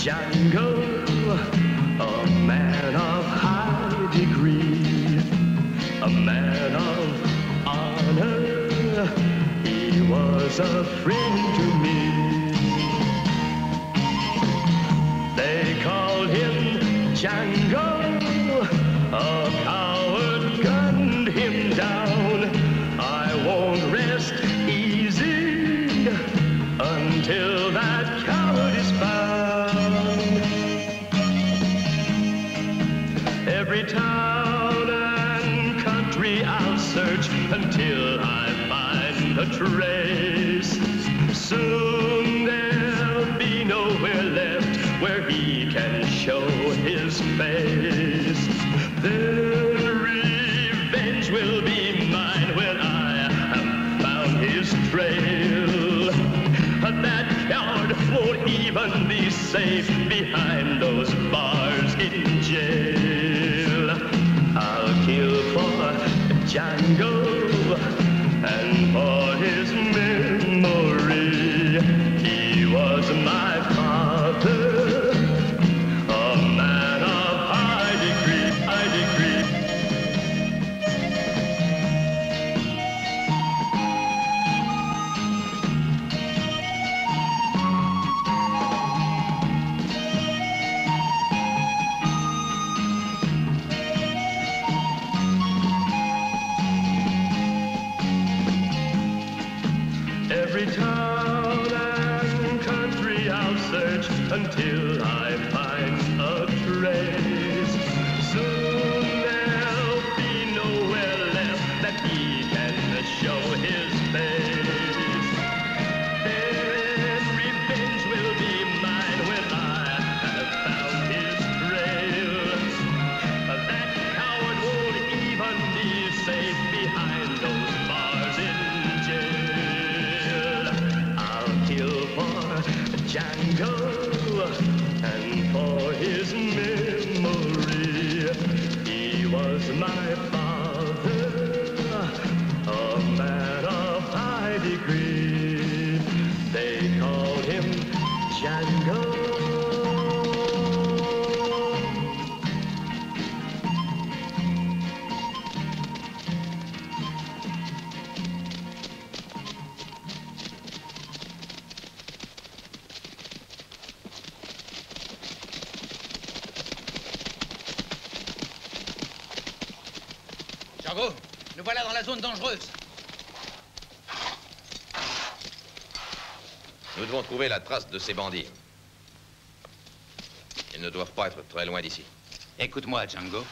Django, a man of high degree, a man of honor. He was a friend to me. They called him Django, a coward gunned him down. I won't rest easy until that coward is found. Every town and country I'll search until I find a trace. Soon there'll be nowhere left where he can show his face. Then revenge will be mine when I have found his trail. That coward won't even be safe behind those bars in jail. I'll kill for Django and for his memory. He was my father, a man of high degree, high degree. Every town and country I'll search until I find a trace. Soon there'll be nowhere left that he can show his face. Then revenge will be mine when I have found his trail. That coward won't even be safe behind those bars in jail. I'll kill for Django and for his memory. He was my father, a man of high degree. They called him Django. Django, nous voilà dans la zone dangereuse. Nous devons trouver la trace de ces bandits. Ils ne doivent pas être très loin d'ici. Écoute-moi, Django.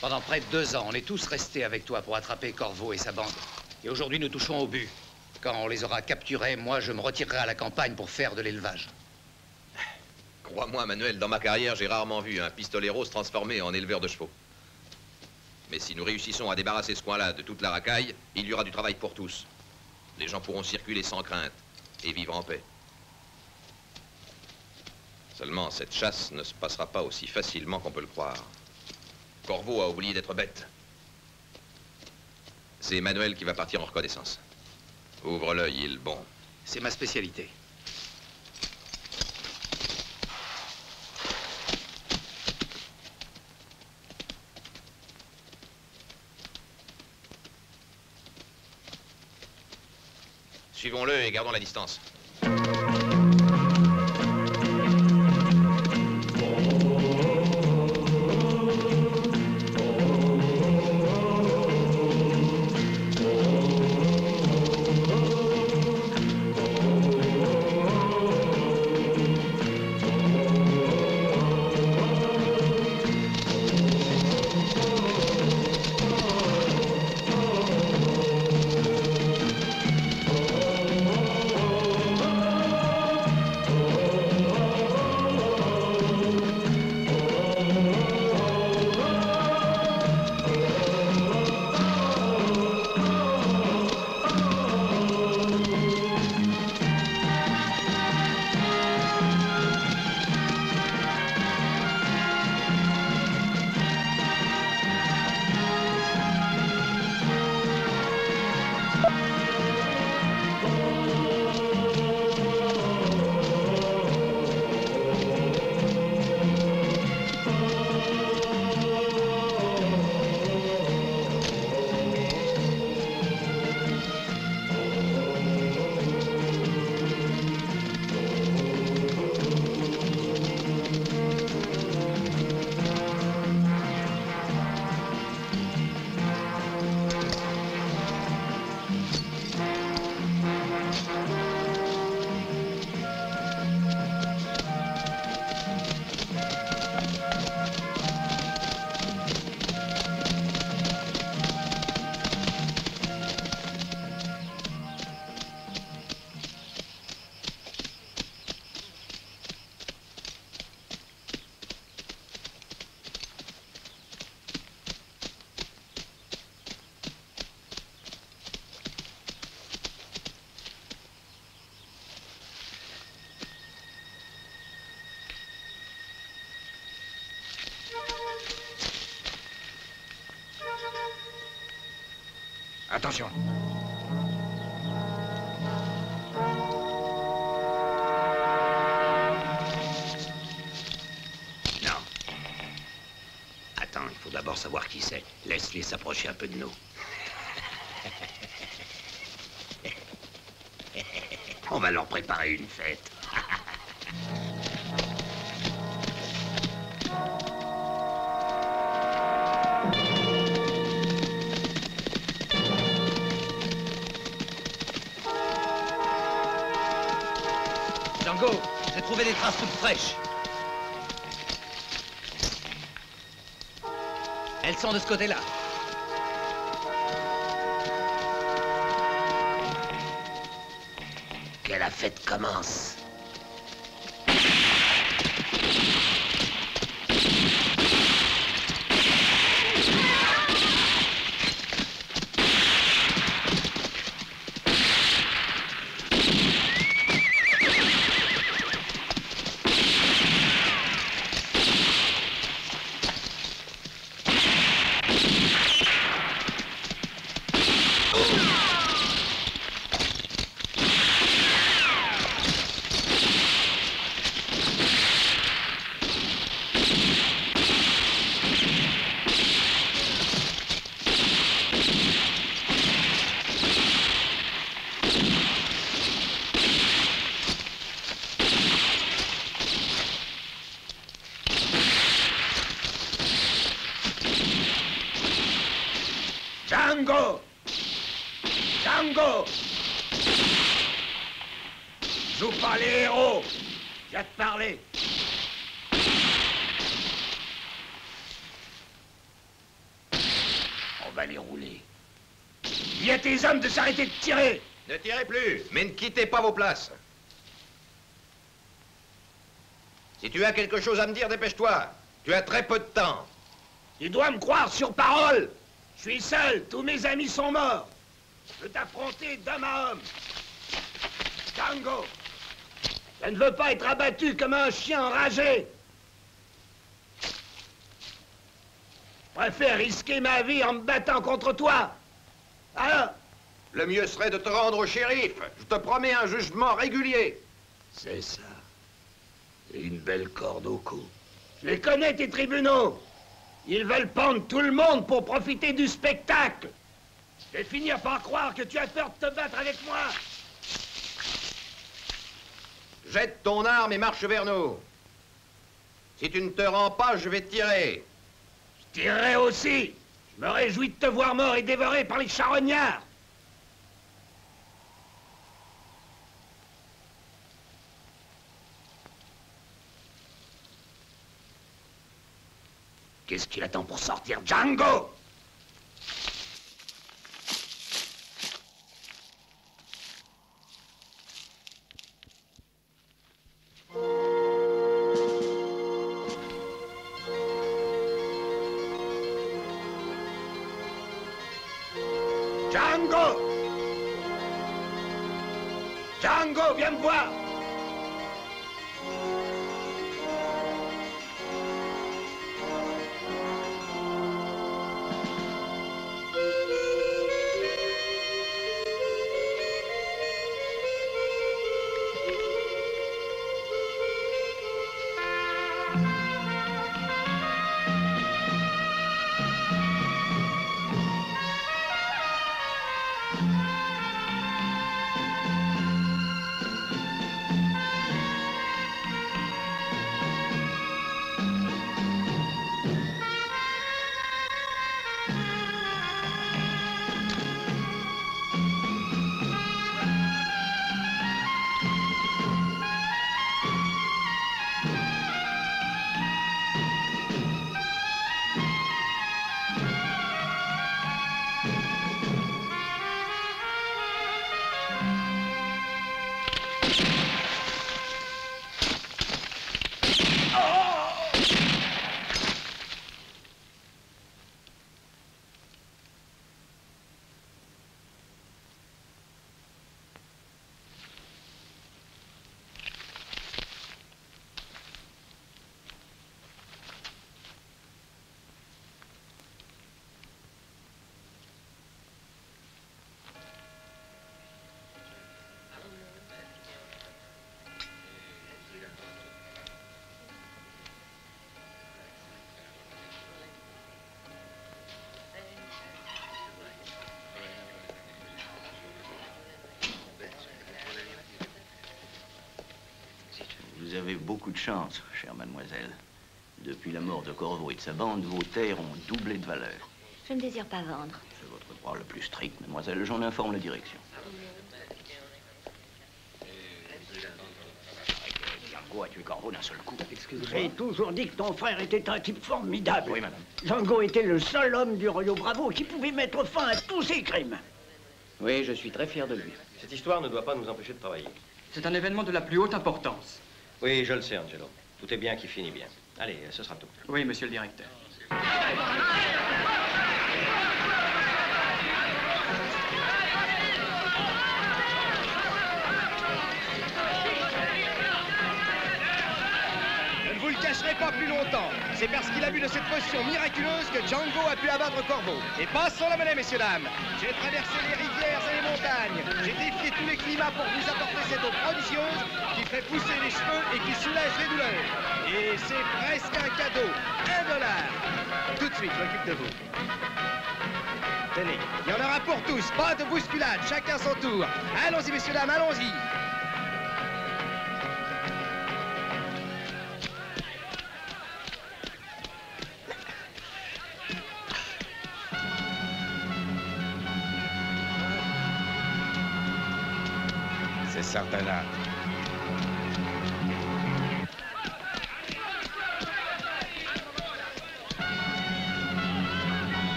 Pendant près de 2 ans, on est tous restés avec toi pour attraper Corvo et sa bande. Et aujourd'hui, nous touchons au but. Quand on les aura capturés, moi, je me retirerai à la campagne pour faire de l'élevage. Crois-moi, Manuel, dans ma carrière, j'ai rarement vu un pistolero se transformer en éleveur de chevaux. Mais si nous réussissons à débarrasser ce coin-là de toute la racaille, il y aura du travail pour tous. Les gens pourront circuler sans crainte et vivre en paix. Seulement, cette chasse ne se passera pas aussi facilement qu'on peut le croire. Corvo a oublié d'être bête. C'est Manuel qui va partir en reconnaissance. Ouvre l'œil, il bon. C'est ma spécialité. Suivons-le et gardons la distance. Attention. Non. Attends, il faut d'abord savoir qui c'est. Laisse-les s'approcher un peu de nous. On va leur préparer une fête. Django, j'ai trouvé des traces toutes fraîches. Elles sont de ce côté-là. Que la fête commence. Django! Django! Joue pas les héros! Je viens te parler! On va les rouler. Il y a tes hommes de s'arrêter de tirer! Ne tirez plus, mais ne quittez pas vos places. Si tu as quelque chose à me dire, dépêche-toi. Tu as très peu de temps. Tu dois me croire sur parole! Je suis seul, tous mes amis sont morts. Je veux t'affronter d'homme à homme. Django, je ne veux pas être abattu comme un chien enragé. Je préfère risquer ma vie en me battant contre toi. Alors, Le mieux serait de te rendre au shérif. Je te promets un jugement régulier. C'est ça. Et une belle corde au cou. je les connais, tes tribunaux. Ils veulent pendre tout le monde pour profiter du spectacle. Je vais finir par croire que tu as peur de te battre avec moi. Jette ton arme et marche vers nous. Si tu ne te rends pas, je vais tirer. Je tirerai aussi. Je me réjouis de te voir mort et dévoré par les charognards. Qu'est-ce qu'il attend pour sortir, Django! Django! Django, viens me voir! Vous avez beaucoup de chance, chère mademoiselle. Depuis la mort de Corvo et de sa bande, vos terres ont doublé de valeur. Je ne désire pas vendre. C'est votre droit le plus strict, mademoiselle. J'en informe la direction. Django a tué Corvo d'un seul coup. Excusez-moi. J'ai toujours dit que ton frère était un type formidable. Oui, madame. Django était le seul homme du Rio Bravo qui pouvait mettre fin à tous ses crimes. Oui, je suis très fier de lui. Cette histoire ne doit pas nous empêcher de travailler. C'est un événement de la plus haute importance. Oui, je le sais, Angelo. Tout est bien qui finit bien. Allez, ce sera tout. Oui, monsieur le directeur. Je ne vous le cacherai pas plus longtemps. C'est parce qu'il a bu de cette potion miraculeuse que Django a pu abattre Corvo. Et passons la monnaie, messieurs, dames. J'ai traversé les rivières et les montagnes. J'ai défié tous les climats pour vous apporter cette eau prodigieuse qui fait pousser les cheveux et qui soulage les douleurs. Et c'est presque un cadeau. $1. Tout de suite, je m'occupe de vous. Tenez, il y en aura pour tous. Pas de bousculade, chacun son tour. Allons-y, messieurs, dames, allons-y. C'est Sartana.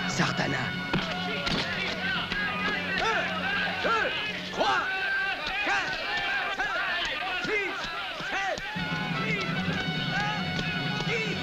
Sartana. 1, 2, 3, 4, 5, 6, 7, 8, 9, 10,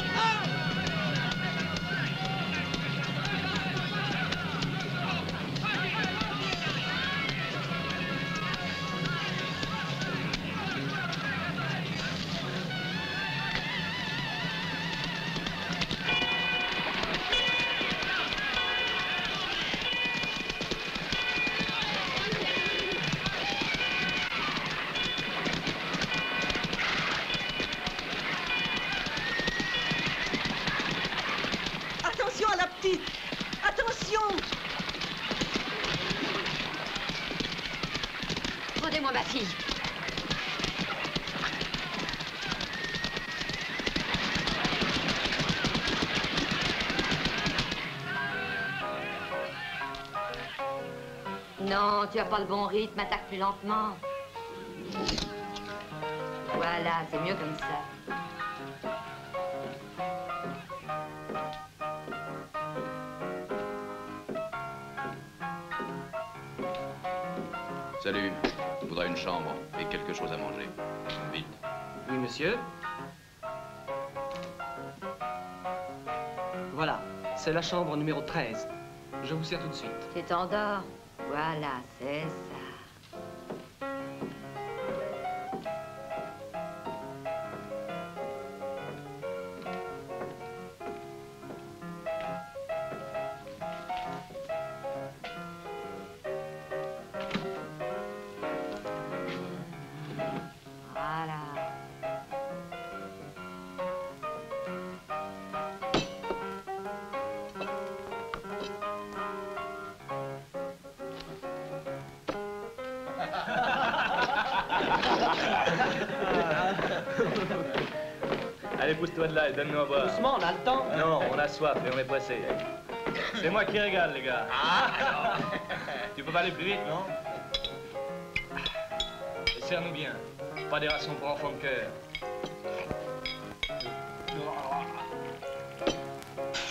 Attention à la petite! Attention! Rendez-moi ma fille. Non, tu as pas le bon rythme, attaque plus lentement. Voilà, c'est mieux comme ça. Salut. Je voudrais une chambre et quelque chose à manger. Vite. Oui, monsieur. Voilà, c'est la chambre numéro 13. Je vous sers tout de suite. Tu t'endors. Voilà, c'est ça. Voilà. Allez, pousse-toi de là et donne-nous à boire. Doucement, on a le temps. Non, on a soif et on est pressé. C'est moi qui régale, les gars. Tu peux pas aller plus vite, non? Et serre-nous bien. Pas des rations pour enfants de cœur.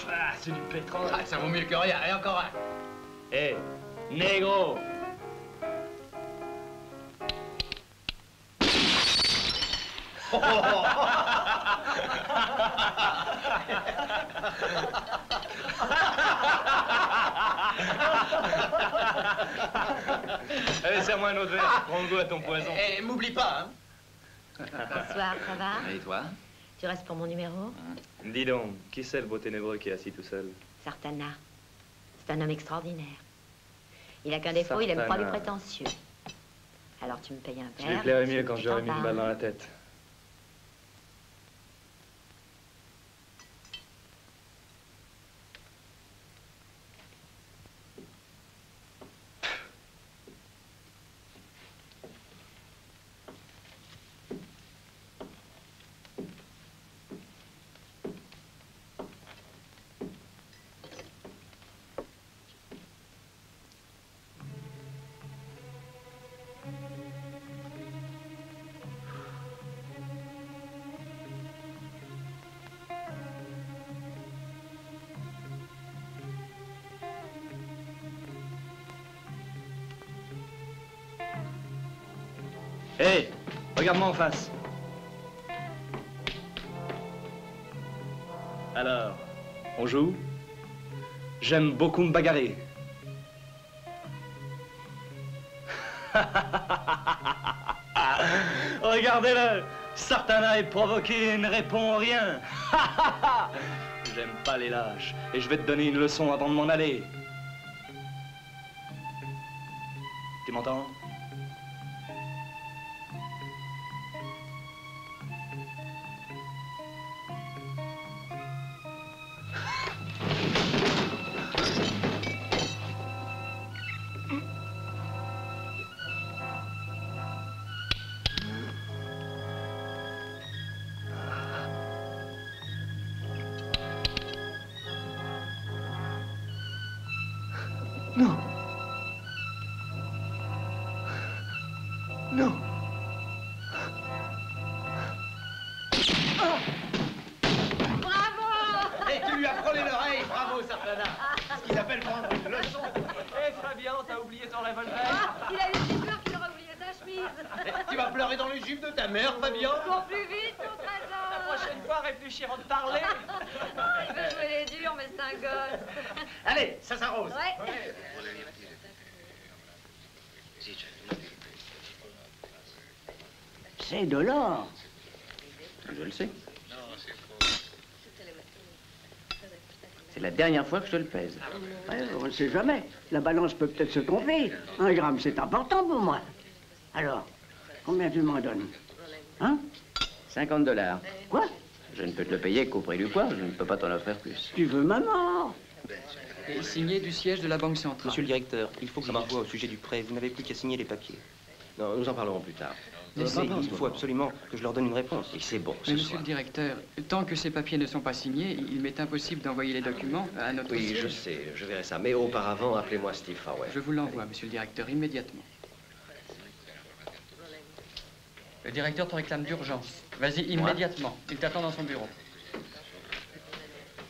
Ah, c'est du pétrole. Ah, ça vaut mieux que rien. Et encore un. Hé, négro! Allez, serre-moi un autre verre. Prends goût à ton poison. Et m'oublie pas, hein. Bonsoir, ça va? Et toi? Tu restes pour mon numéro? Dis donc, qui c'est le beau ténébreux qui est assis tout seul? Sartana. C'est un homme extraordinaire. Il a qu'un défaut, il aime pas les Sartana. prétentieux. Alors tu me payes un Je verre. lui plairais tu mieux quand t'en j'aurais mis une vas. balle dans la tête. Hé, regarde-moi en face. Alors, on joue? J'aime beaucoup me bagarrer. Regardez-le! Sartana est provoqué et ne répond rien. J'aime pas les lâches. Et je vais te donner une leçon avant de m'en aller. Tu m'entends? Non. Non. Bravo! Et tu lui as frôlé l'oreille, bravo Sartana. Ce qu'ils appellent prendre une leçon. Hé, Fabien, t'as oublié ton revolver? Ah, il a eu si peur qu'il aura oublié sa chemise. Tu vas pleurer dans les jupes de ta mère, Fabien. Cours plus vite, mon trésor. La prochaine fois, réfléchis avant de parler. Il veut jouer les durs, mais c'est un gosse. Allez, ça s'arrose. Ouais. C'est de l'or. Je le sais. C'est la dernière fois que je te le pèse. Ouais, on ne sait jamais. La balance peut peut-être se tromper. 1 gramme, c'est important pour moi. Alors, combien tu m'en donnes? Hein? $50. Quoi? Je ne peux te le payer qu'au prix du poids. Je ne peux pas t'en offrir plus. Tu veux ma mort? Et signé du siège de la Banque centrale. Monsieur le directeur, il faut que je vous voie au sujet du prêt. Vous n'avez plus qu'à signer les papiers. Non, nous en parlerons plus tard. Mais il faut absolument que je leur donne une réponse. Et c'est bon, Mais monsieur le directeur, tant que ces papiers ne sont pas signés, il m'est impossible d'envoyer les documents à notre Oui, siège. je sais, je verrai ça. Mais auparavant, appelez-moi Steve Farwell. Je vous l'envoie, monsieur le directeur, immédiatement. Le directeur te réclame d'urgence. Vas-y, immédiatement. Il t'attend dans son bureau.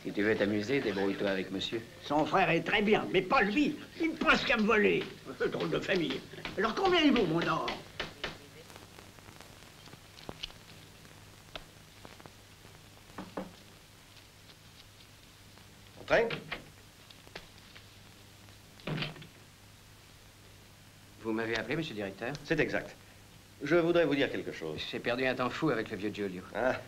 Si tu veux t'amuser, débrouille-toi avec monsieur. Son frère est très bien, mais pas lui. Il pense qu'à me voler. Drôle de famille. Alors combien il vaut, mon or? Entrez. Vous m'avez appelé, monsieur le directeur? C'est exact. Je voudrais vous dire quelque chose. J'ai perdu un temps fou avec le vieux Giulio. Ah,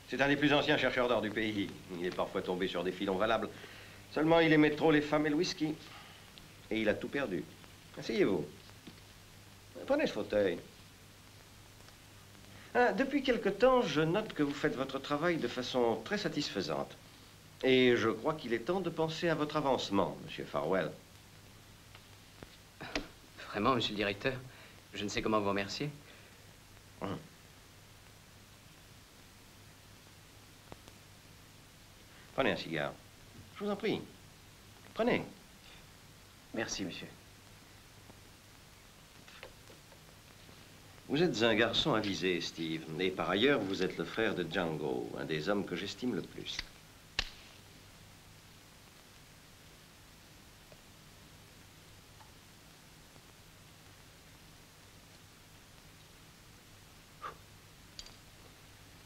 c'est un des plus anciens chercheurs d'or du pays. Il est parfois tombé sur des filons valables. Seulement, il aimait trop les femmes et le whisky. Et il a tout perdu. Asseyez-vous. Prenez ce fauteuil. Ah, depuis quelque temps, je note que vous faites votre travail de façon très satisfaisante. Et je crois qu'il est temps de penser à votre avancement, monsieur Farwell. Vraiment, monsieur le directeur, je ne sais comment vous remercier. Prenez un cigare. Je vous en prie. Prenez. Merci, monsieur. Vous êtes un garçon avisé, Steve. Et par ailleurs, vous êtes le frère de Django, un des hommes que j'estime le plus.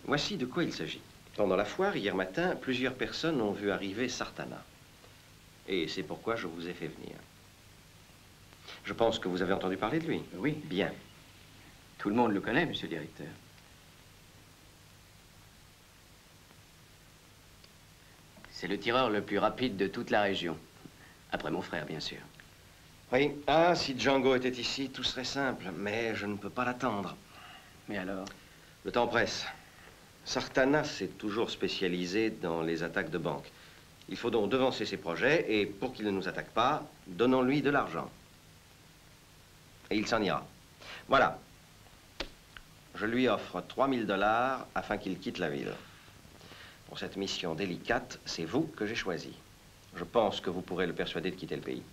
Voici de quoi il s'agit. Pendant la foire, hier matin, plusieurs personnes ont vu arriver Sartana. Et c'est pourquoi je vous ai fait venir. Je pense que vous avez entendu parler de lui. Oui. Bien. Tout le monde le connaît, monsieur le directeur. C'est le tireur le plus rapide de toute la région. Après mon frère, bien sûr. Oui. Ah, si Django était ici, tout serait simple. Mais je ne peux pas l'attendre. Mais alors? Le temps presse. Sartana s'est toujours spécialisé dans les attaques de banque. Il faut donc devancer ses projets et, pour qu'il ne nous attaque pas, donnons-lui de l'argent. Et il s'en ira. Voilà. Je lui offre $3000 afin qu'il quitte la ville. Pour cette mission délicate, c'est vous que j'ai choisi. Je pense que vous pourrez le persuader de quitter le pays.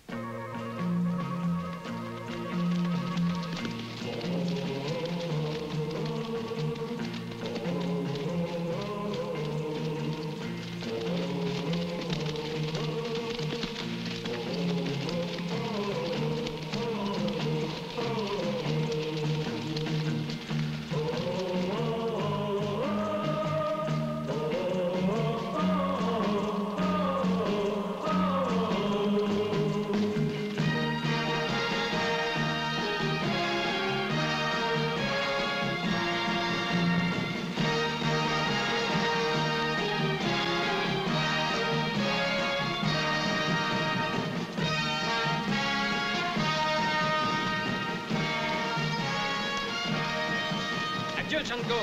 Django.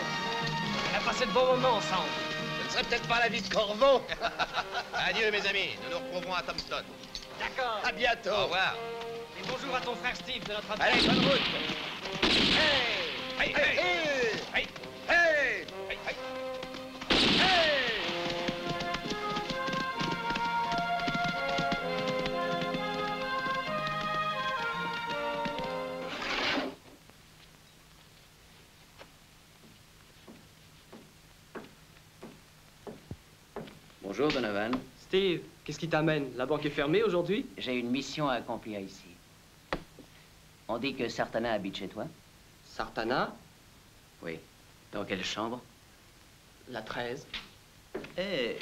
On a passé de bons moments ensemble. Ce ne serait peut-être pas la vie de Corvo. Adieu, mes amis. Nous nous retrouverons à Tombstone. D'accord. À bientôt. Au revoir. Et bonjour à ton frère Steve de notre appel. Allez, bonne route. Hey! Hey! Hey! Hey! Hey! Hey! Hey! Hey! Bonjour, Donovan. Steve, qu'est-ce qui t'amène? La banque est fermée aujourd'hui? J'ai une mission à accomplir ici. On dit que Sartana habite chez toi? Sartana? Oui. Dans quelle chambre? La 13. Eh,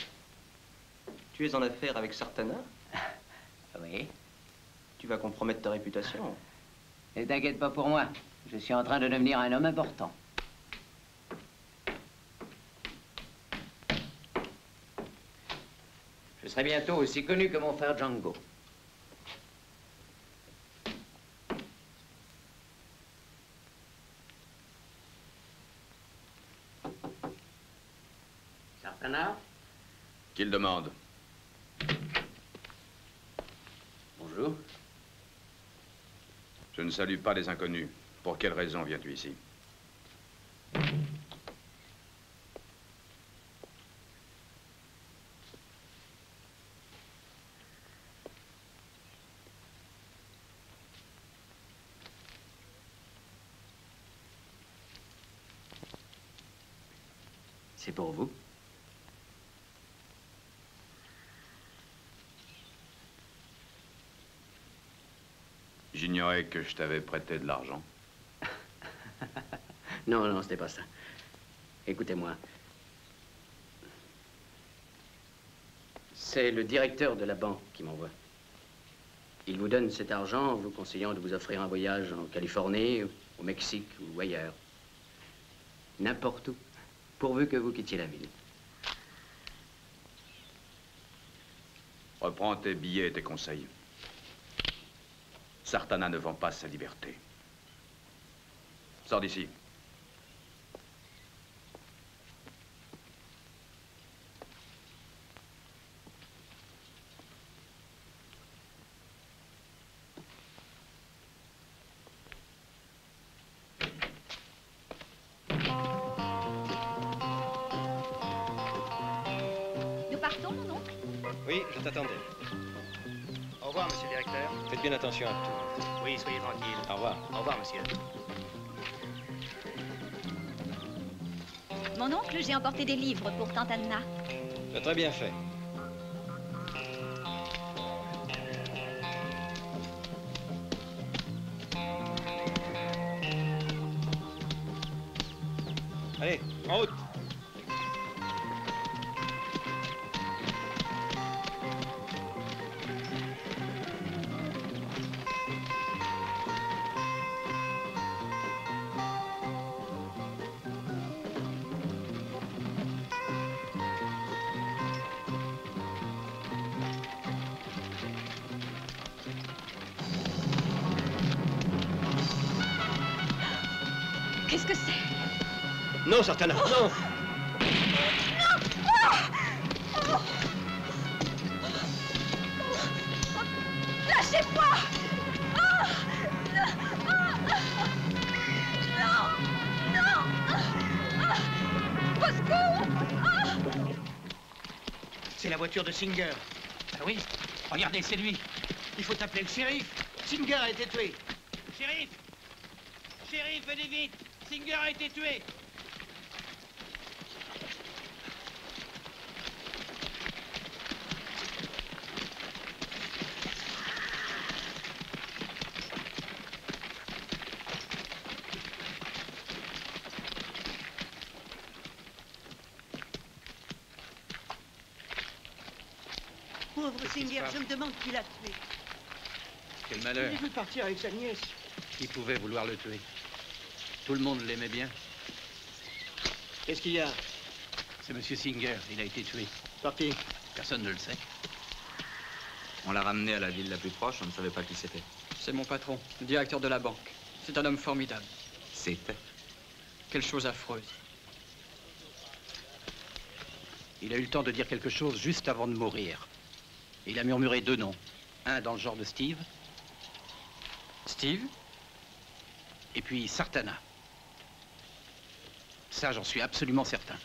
tu es en affaire avec Sartana? Oui. Tu vas compromettre ta réputation. Ne t'inquiète pas pour moi. Je suis en train de devenir un homme important. Je serai bientôt aussi connu que mon frère Django. Sartana? Qu'il demande. Bonjour. Je ne salue pas les inconnus. Pour quelle raison viens-tu ici? C'est pour vous. J'ignorais que je t'avais prêté de l'argent. Non, non, c'était pas ça. Écoutez-moi. C'est le directeur de la banque qui m'envoie. Il vous donne cet argent en vous conseillant de vous offrir un voyage en Californie, au Mexique ou ailleurs. N'importe où, pourvu que vous quittiez la ville. Reprends tes billets et tes conseils. Sartana ne vend pas sa liberté. Sors d'ici. Nous partons, mon oncle? Oui, je t'attendais. Au revoir, monsieur le directeur. Faites bien attention à tout. Oui, soyez tranquille. Au revoir. Au revoir, monsieur. Mon oncle, j'ai emporté des livres pour tante Anna. Tu as très bien fait. Allez, en route. Qu'est-ce que c'est? Non, Sartana, non! Lâchez-moi! Au secours! C'est la voiture de Singer. Ah oui? Regardez, c'est lui. Il faut appeler le shérif. Singer a été tué. Shérif! Shérif, venez vite! Singer a été tué! Pauvre Singer, je me demande qui l'a tué. Quel malheur. Il veut partir avec sa nièce. Qui pouvait vouloir le tuer? Tout le monde l'aimait bien. Qu'est-ce qu'il y a? C'est Monsieur Singer. Il a été tué. Par qui? Personne ne le sait. On l'a ramené à la ville la plus proche, on ne savait pas qui c'était. C'est mon patron, le directeur de la banque. C'est un homme formidable. C'était. Quelle chose affreuse. Il a eu le temps de dire quelque chose juste avant de mourir. Il a murmuré 2 noms. Un dans le genre de Steve. Steve? Et puis Sartana. Ça, j'en suis absolument certain.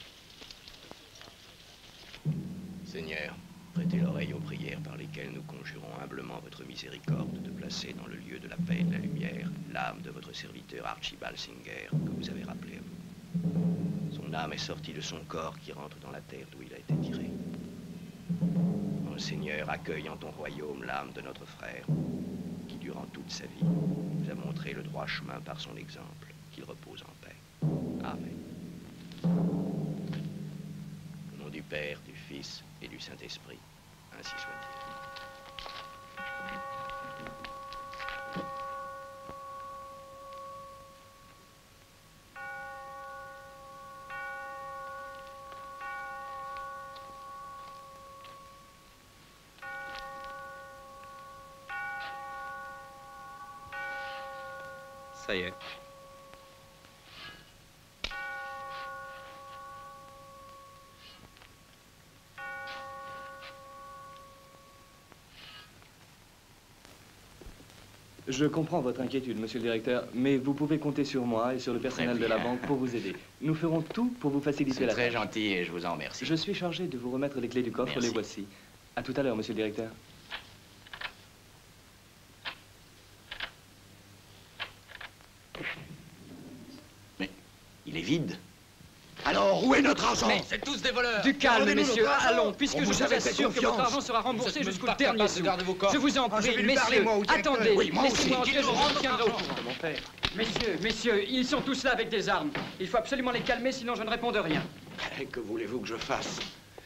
Seigneur, prêtez l'oreille aux prières par lesquelles nous conjurons humblement votre miséricorde de placer dans le lieu de la paix et de la lumière l'âme de votre serviteur Archibald Singer, que vous avez rappelé à vous. Son âme est sortie de son corps qui rentre dans la terre d'où il a été tiré. Mon Seigneur, accueille en ton royaume l'âme de notre frère, qui durant toute sa vie nous a montré le droit chemin par son exemple, qu'il repose en paix. Amen. Au nom du Père, du Fils et du Saint-Esprit, ainsi soit-il. Ça y est. Je comprends votre inquiétude, monsieur le directeur, mais vous pouvez compter sur moi et sur le personnel de la banque pour vous aider. Nous ferons tout pour vous faciliter la tâche. C'est très gentil et je vous en remercie. Je suis chargé de vous remettre les clés du coffre, Merci. les voici. À tout à l'heure, monsieur le directeur. Mais il est vide. Alors, où est notre argent? Mais C'est tous des voleurs. Du calme, Rendez-nous messieurs, notre argent. allons, puisque On je vous vous avait fait assure que votre confiance. argent sera remboursé jusqu'au dernier sou. Je Je vous en je vais prie, lui parler, messieurs, moi, au directeur. attendez, Oui, moi aussi. laissez-moi entrer, je Qu'il nous vous rende tiendrai au notre courant. Mon père. Messieurs, ils sont tous là avec des armes. Il faut absolument les calmer, sinon je ne réponds de rien. Que voulez-vous que je fasse?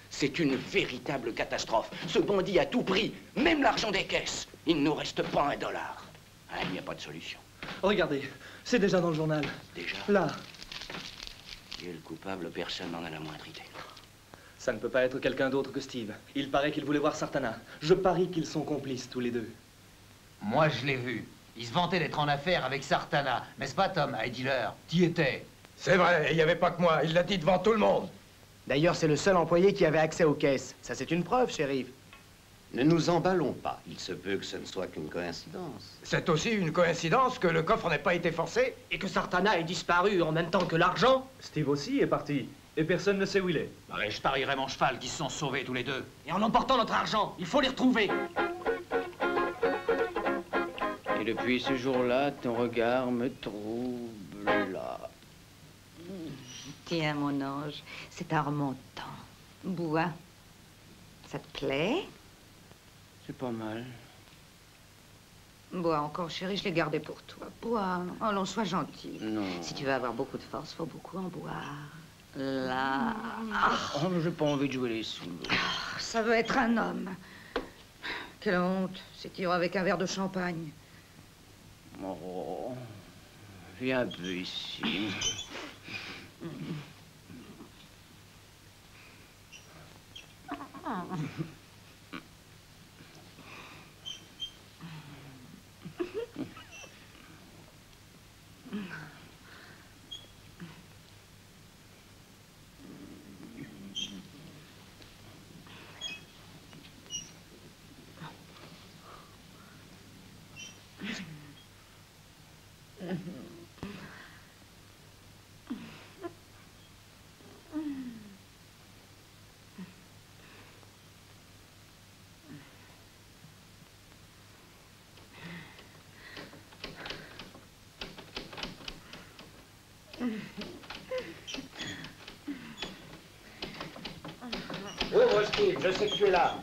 C'est une véritable catastrophe. Ce bandit a tout pris, même l'argent des caisses. Il ne nous reste pas $1. Ah, il n'y a pas de solution. Regardez, c'est déjà dans le journal. Déjà? Là. Qui est le coupable? Personne n'en a la moindre idée. Ça ne peut pas être quelqu'un d'autre que Steve. Il paraît qu'il voulait voir Sartana. Je parie qu'ils sont complices tous les deux. Moi, je l'ai vu. Il se vantait d'être en affaire avec Sartana. N'est-ce pas, Tom, à Dealer? T'y étais. C'est vrai, il n'y avait pas que moi. Il l'a dit devant tout le monde. D'ailleurs, c'est le seul employé qui avait accès aux caisses. Ça, c'est une preuve, shérif. Ne nous emballons pas. Il se peut que ce ne soit qu'une coïncidence. C'est aussi une coïncidence que le coffre n'ait pas été forcé. Et que Sartana ait disparu en même temps que l'argent. Steve aussi est parti. Et personne ne sait où il est. Ouais, je parierais mon cheval qu'ils se sont sauvés tous les deux. Et en emportant notre argent, il faut les retrouver. Et depuis ce jour-là, ton regard me trouble là. Tiens, mon ange, c'est un remontant. Bois. Ça te plaît? C'est pas mal. Bois encore, chérie, je l'ai gardé pour toi. Bois. Allons, sois gentil. Non. Si tu veux avoir beaucoup de force, faut beaucoup en boire. Là. Oh, mais j'ai pas envie de jouer les sous. Ça veut être un homme. Quelle honte. C'est tiré avec un verre de champagne. Oh, viens un peu ici. Ouvre, Steve, je sais que tu es là.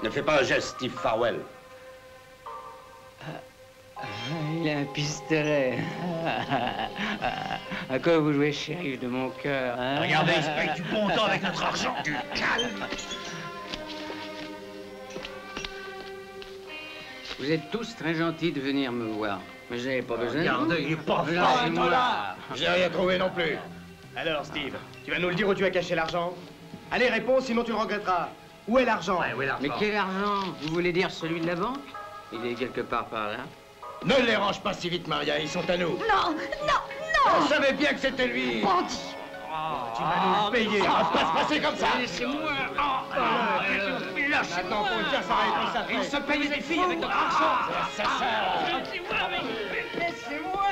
Ne fais pas un geste, Steve Farwell. Il a un pistolet. À quoi vous jouez, shérif de mon cœur, hein? Regardez, il se paye du bon temps avec notre argent. Du calme. Vous êtes tous très gentils de venir me voir. Mais j'avais pas besoin de vous. Regardez, il est pas Lâchez-moi. J'ai rien trouvé non plus. Alors, Steve, tu vas nous le dire où tu as caché l'argent? Allez, réponds, sinon tu le regretteras. Où est l'argent? Mais quel argent? Vous voulez dire celui de la banque? Il est quelque part par là. Ne les range pas si vite, Maria, ils sont à nous. Non, non, non! Je savais bien que c'était lui. Bandit! Tu vas nous payer, ça va pas se passer comme ça. Laissez-moi! Maintenant qu'on tient, ça va être ça. Il se paye des filles avec notre argent! Assassin! Laissez-moi!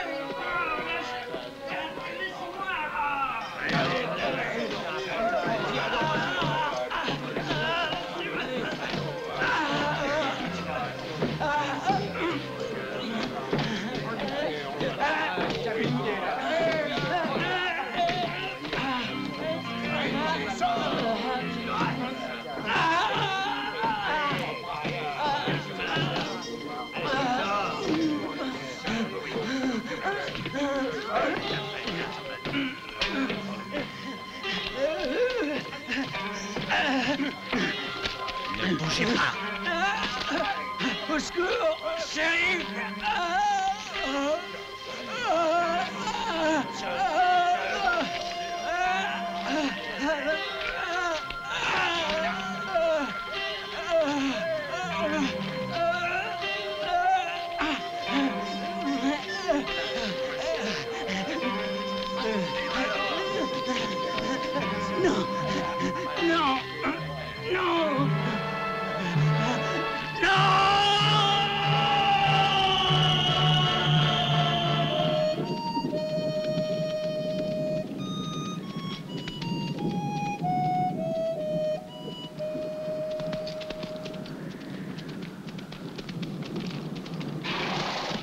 Ne bougez pas. Au secours, shérif! Non! Non! Non!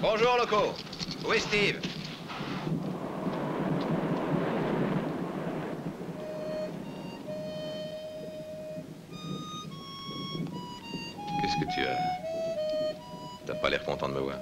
Bonjour, locaux. Où est Steve? Qu'est-ce que tu as? T'as pas l'air content de me voir.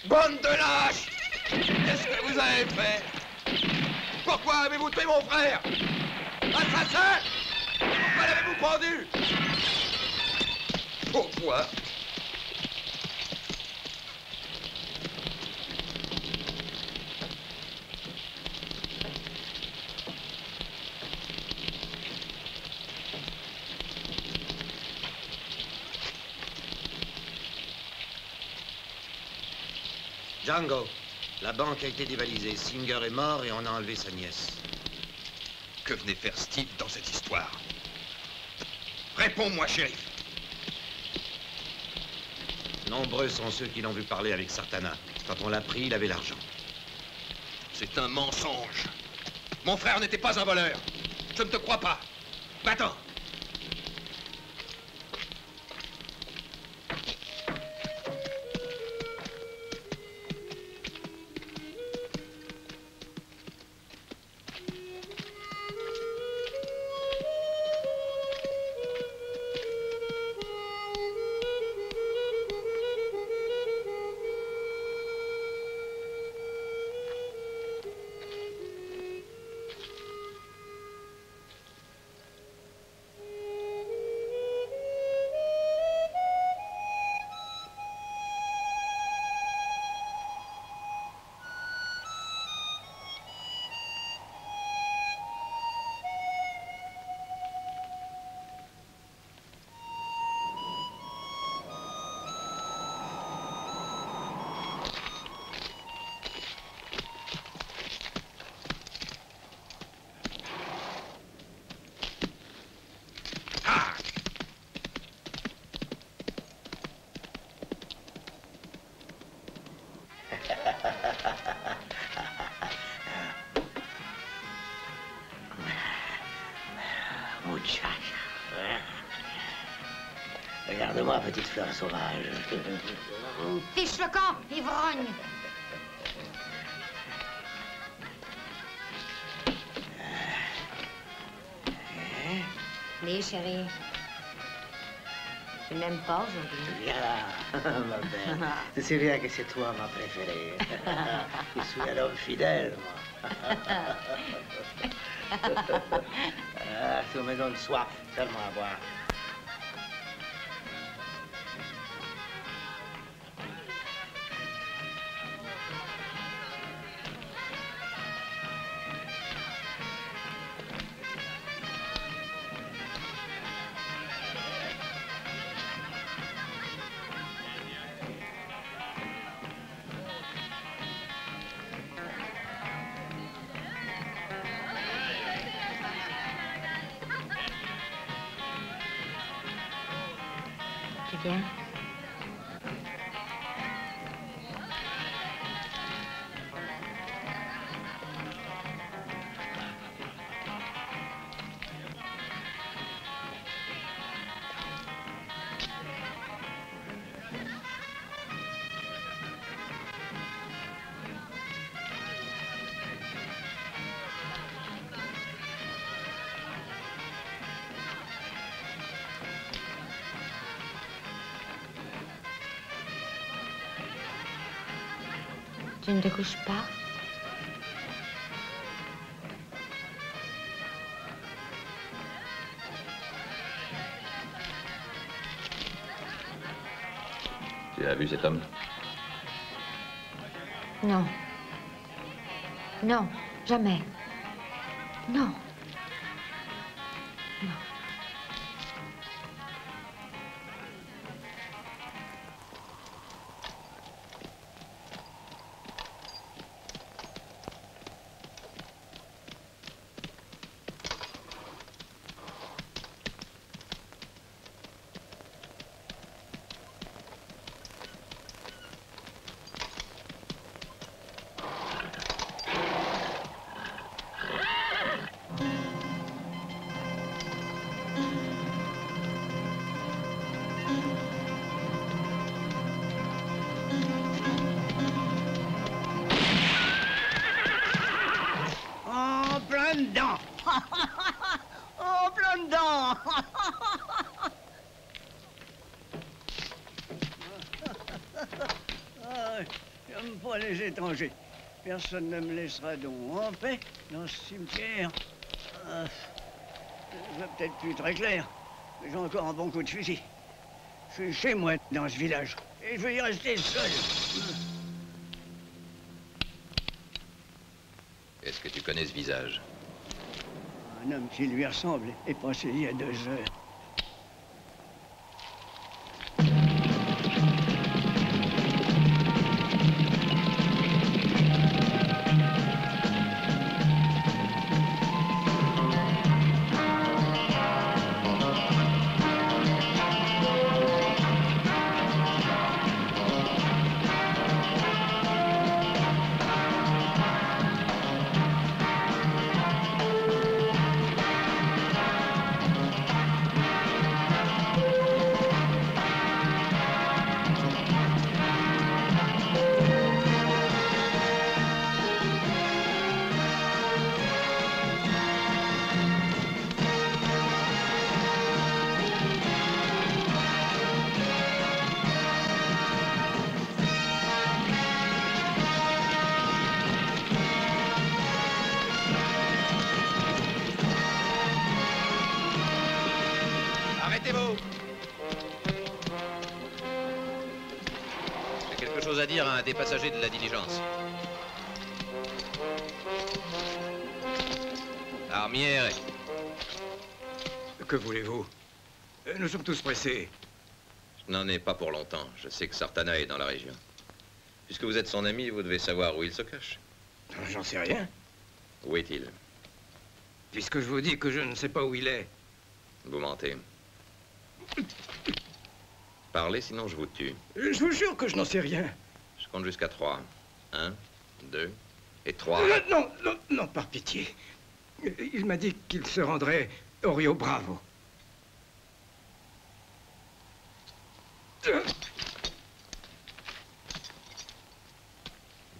Bande de lâches! Qu'est-ce que vous avez fait? Pourquoi avez-vous tué mon frère? Assassin! Pourquoi l'avez-vous pendu? Pourquoi? Django, la banque a été dévalisée. Singer est mort et on a enlevé sa nièce. Que venait faire Steve dans cette histoire? Réponds-moi, shérif. Nombreux sont ceux qui l'ont vu parler avec Sartana. Quand on l'a pris, il avait l'argent. C'est un mensonge. Mon frère n'était pas un voleur. Je ne te crois pas. Va-t'en. Regarde-moi, petite fleur sauvage. Fiche le camp, ivrogne. Dis, chérie. Tu m'aimes pas aujourd'hui? Viens là, ma belle. Tu sais bien que c'est toi ma préférée. Je suis un homme fidèle, moi. Tu me donnes soif, tellement à boire. Tu viens? Tu ne te couches pas? Tu as vu cet homme? Non. Non, jamais. Non. Non. En plein dedans. En plein dedans. J'aime pas les étrangers. Personne ne me laissera donc en paix dans ce cimetière. C'est peut-être plus très clair, mais j'ai encore un bon coup de fusil. Je suis chez moi dans ce village et je vais y rester seul. Est-ce que tu connais ce visage? Un homme qui lui ressemble est passé il y a 2 heures. Arrêtez-vous! J'ai quelque chose à dire à un des passagers de la diligence. Armière. Que voulez-vous? Nous sommes tous pressés. Je n'en ai pas pour longtemps. Je sais que Sartana est dans la région. Puisque vous êtes son ami, vous devez savoir où il se cache. J'en sais rien. Où est-il? Puisque je vous dis que je ne sais pas où il est. Vous mentez. Parlez, sinon je vous tue. Je vous jure que je n'en sais rien. Je compte jusqu'à 3. 1, 2 et 3. Non, non, non, par pitié. Il m'a dit qu'il se rendrait Orio, bravo.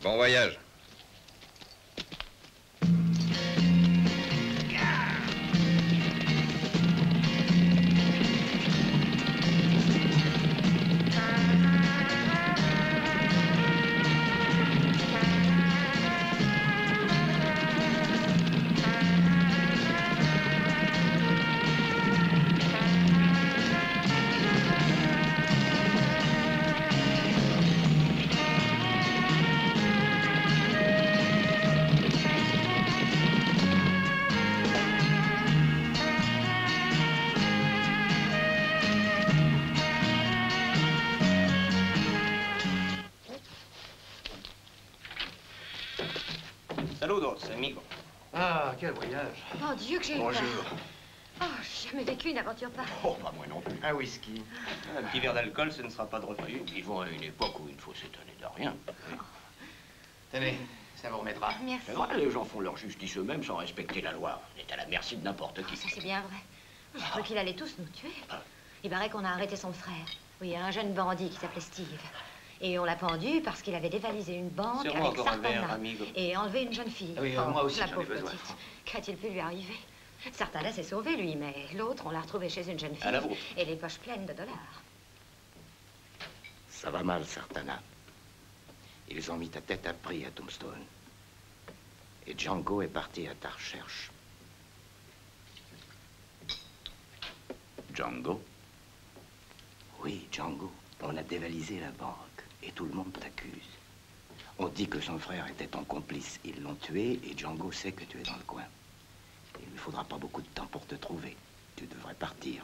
Bon voyage. Saludos, amigo. Ah, quel voyage. Oh Dieu, que j'ai eu peur. Bonjour. Oh, j'ai jamais vécu une aventure pareille. Oh, pas moi non plus. Un whisky. Un petit verre d'alcool, ce ne sera pas de refus. Nous vivons à une époque où il faut s'étonner de rien. Tenez, ça vous remettra. Merci. C'est vrai, les gens font leur justice eux-mêmes sans respecter la loi. On est à la merci de n'importe qui. Ça, c'est bien vrai. J'ai cru qu'il allait tous nous tuer. Il paraît qu'on a arrêté son frère. Oui, un jeune bandit qui s'appelait Steve. Et on l'a pendu parce qu'il avait dévalisé une banque Serre-moi avec encore un verre, Sartana amigo. et enlevé une jeune fille. Oui, moi aussi, la j'en ai pauvre besoin. petite. Qu'a-t-il pu lui arriver? Sartana s'est sauvé, lui, mais l'autre, on l'a retrouvé chez une jeune fille. À la vôtre. Et les poches pleines de dollars. Ça va mal, Sartana. Ils ont mis ta tête à prix à Tombstone. Et Django est parti à ta recherche. Django? Oui, Django. On a dévalisé la banque et tout le monde t'accuse. On dit que son frère était ton complice. Ils l'ont tué et Django sait que tu es dans le coin. Il ne lui faudra pas beaucoup de temps pour te trouver. Tu devrais partir.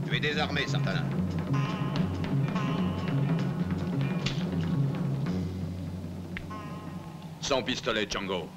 Tu es désarmé, Sartana. Sans pistolet, Django.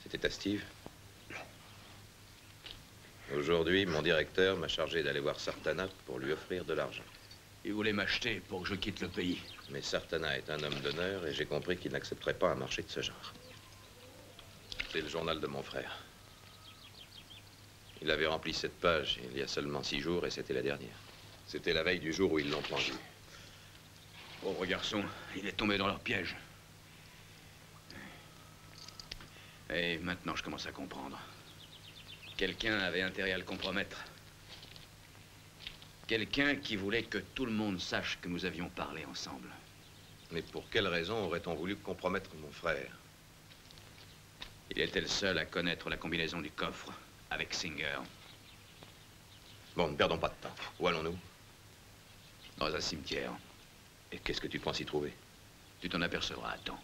C'était à Steve. Aujourd'hui, mon directeur m'a chargé d'aller voir Sartana pour lui offrir de l'argent. Il voulait m'acheter pour que je quitte le pays. Mais Sartana est un homme d'honneur et j'ai compris qu'il n'accepterait pas un marché de ce genre. C'est le journal de mon frère. Il avait rempli cette page il y a seulement 6 jours et c'était la dernière. C'était la veille du jour où ils l'ont pendu. Pauvre garçon, il est tombé dans leur piège. Et maintenant, je commence à comprendre. Quelqu'un avait intérêt à le compromettre. Quelqu'un qui voulait que tout le monde sache que nous avions parlé ensemble. Mais pour quelle raison aurait-on voulu compromettre mon frère? Il était le seul à connaître la combinaison du coffre avec Singer. Bon, ne perdons pas de temps. Où allons-nous? Dans un cimetière. Et qu'est-ce que tu penses y trouver? Tu t'en apercevras à temps.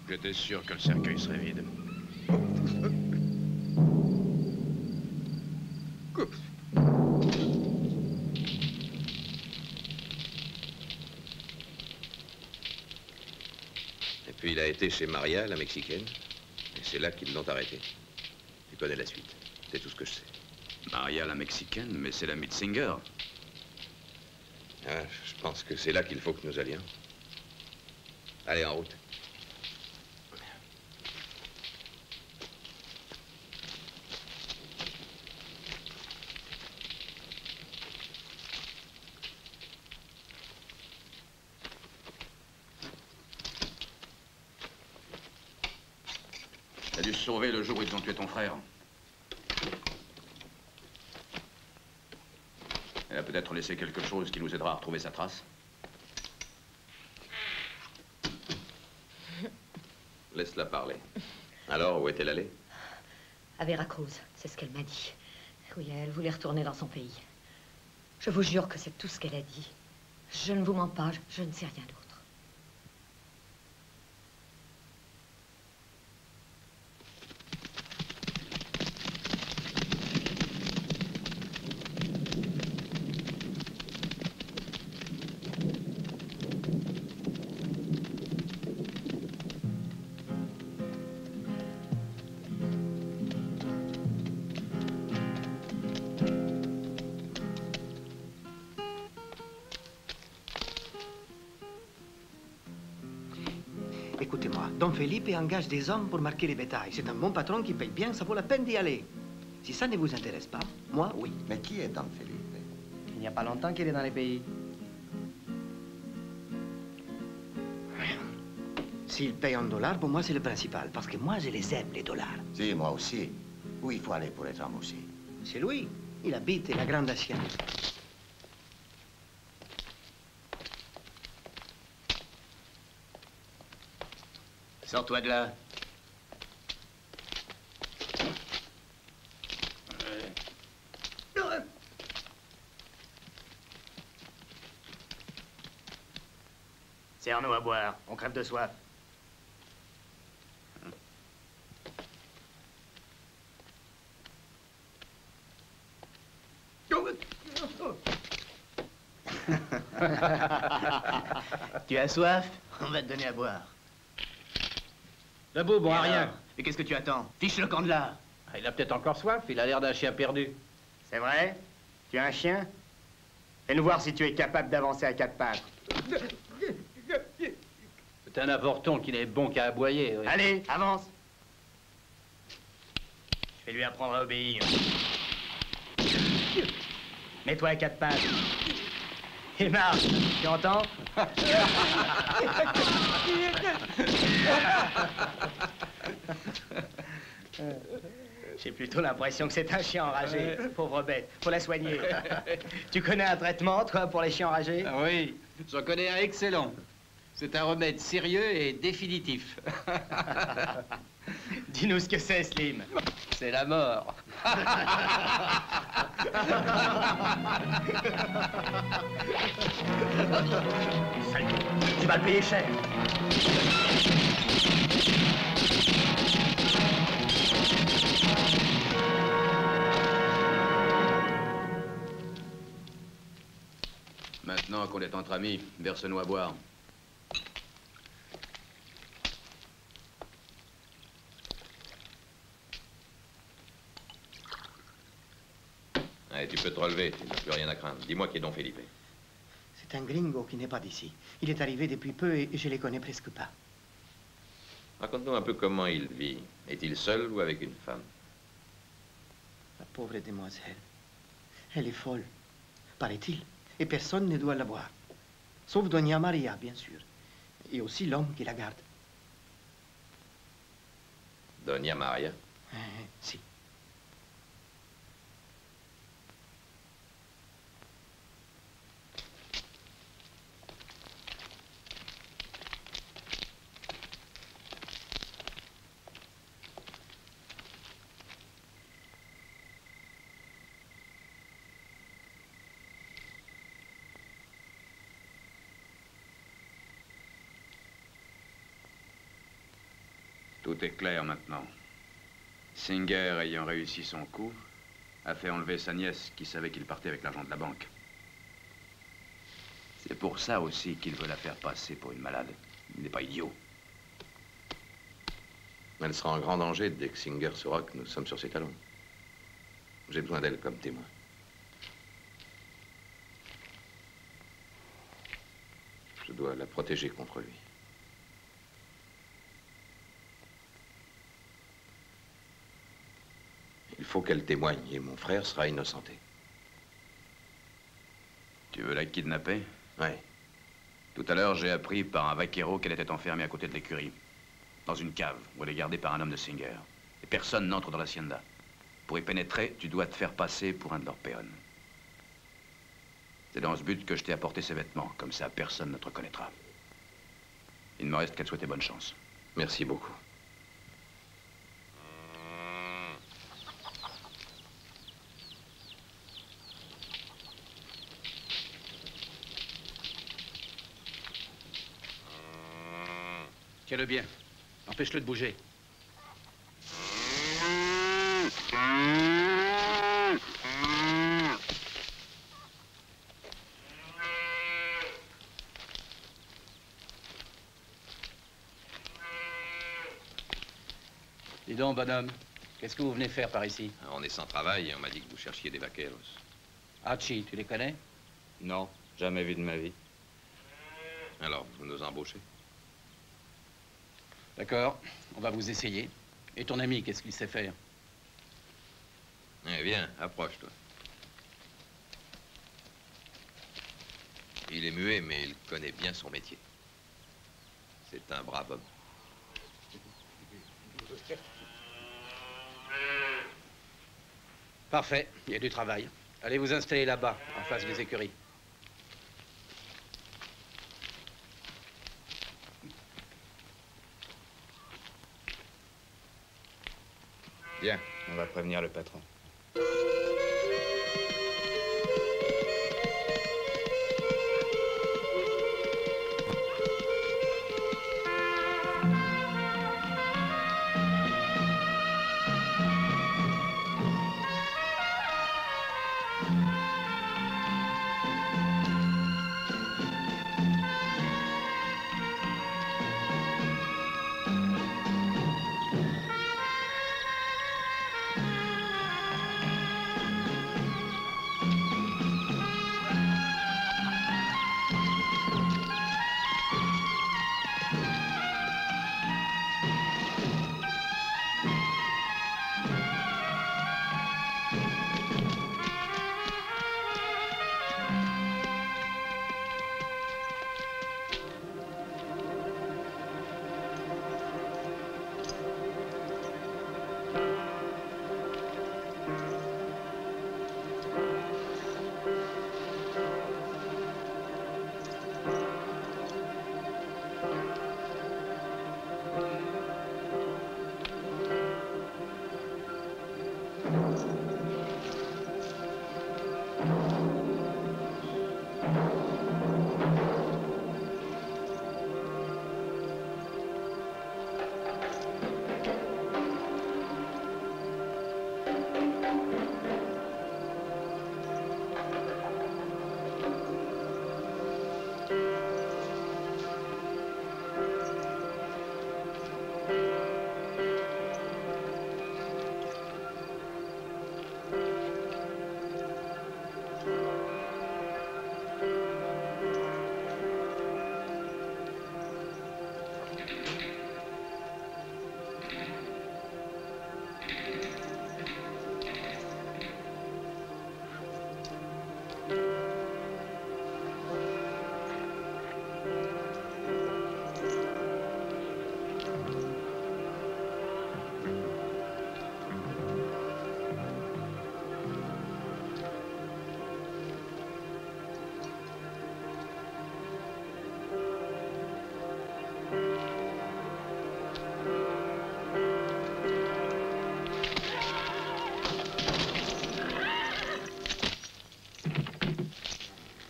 J'étais sûr que le cercueil serait vide. Et puis il a été chez Maria, la Mexicaine, et c'est là qu'ils l'ont arrêté. Tu connais la suite, c'est tout ce que je sais. Maria, la Mexicaine, mais c'est l'amie de Singer. Ah, je pense que c'est là qu'il faut que nous allions. Allez, en route. T'as dû se sauver le jour où ils ont tué ton frère. Elle a peut-être laissé quelque chose qui nous aidera à retrouver sa trace. Laisse-la parler. Alors, où est-elle allée? À Veracruz, c'est ce qu'elle m'a dit. Oui, elle voulait retourner dans son pays. Je vous jure que c'est tout ce qu'elle a dit. Je ne vous mens pas, je ne sais rien d'autre. Écoutez-moi, Don Felipe engage des hommes pour marquer les bétails. C'est un bon patron qui paye bien, ça vaut la peine d'y aller. Si ça ne vous intéresse pas, moi, oui. Mais qui est Don Felipe? Il n'y a pas longtemps qu'il est dans les pays. S'il paye en dollars, pour moi, c'est le principal. Parce que moi, je les aime, les dollars. Si, moi aussi. Où il faut aller pour être embauché? C'est lui. Il habite la Grande Hacienda. Sors-toi de là. Serre-nous à boire. On crève de soif. Tu as soif? On va te donner à boire. Debout, bon à rien. Mais qu'est-ce que tu attends? Fiche le camp de là. Il a peut-être encore soif, il a l'air d'un chien perdu. C'est vrai? Tu as un chien? Fais-nous voir si tu es capable d'avancer à quatre pattes. C'est un avorton qui n'est bon qu'à aboyer. Oui. Allez, avance. Je vais lui apprendre à obéir. Mets-toi à quatre pattes. Et marche, tu entends? J'ai plutôt l'impression que c'est un chien enragé. Pauvre bête, faut la soigner. Tu connais un traitement, toi, pour les chiens enragés? Ah oui, j'en connais un excellent. C'est un remède sérieux et définitif. Dis-nous ce que c'est, Slim. C'est la mort. Tu vas le payer cher. Maintenant qu'on est entre amis, verse-nous à boire. Allez, tu peux te relever, tu n'as plus rien à craindre. Dis-moi qui est Don Felipe. C'est un gringo qui n'est pas d'ici. Il est arrivé depuis peu et je les connais presque pas. Raconte-nous un peu comment il vit. Est-il seul ou avec une femme? La pauvre demoiselle. Elle est folle, paraît-il. Et personne ne doit la voir. Sauf Doña Maria, bien sûr. Et aussi l'homme qui la garde. Doña Maria? Si. Tout est clair maintenant. Singer, ayant réussi son coup, a fait enlever sa nièce qui savait qu'il partait avec l'argent de la banque. C'est pour ça aussi qu'il veut la faire passer pour une malade. Il n'est pas idiot. Elle sera en grand danger dès que Singer saura que nous sommes sur ses talons. J'ai besoin d'elle comme témoin. Je dois la protéger contre lui. Il faut qu'elle témoigne et mon frère sera innocenté. Tu veux la kidnapper? Ouais. Tout à l'heure, j'ai appris par un vaquero qu'elle était enfermée à côté de l'écurie. Dans une cave où elle est gardée par un homme de Singer. Et personne n'entre dans l'hacienda. Pour y pénétrer, tu dois te faire passer pour un de leurs peons. C'est dans ce but que je t'ai apporté ces vêtements. Comme ça, personne ne te reconnaîtra. Il ne me reste qu'à te souhaiter bonne chance. Merci beaucoup. Tiens-le bien. Empêche-le de bouger. Dis donc, bonhomme, qu'est-ce que vous venez faire par ici? On est sans travail et on m'a dit que vous cherchiez des vaqueros. Hachi, tu les connais? Non, jamais vu de ma vie. Alors, vous nous embauchez? D'accord, on va vous essayer. Et ton ami, qu'est-ce qu'il sait faire? Eh bien, approche-toi. Il est muet, mais il connaît bien son métier. C'est un brave homme. Parfait, il y a du travail. Allez vous installer là-bas, en face des écuries. Bien, on va prévenir le patron.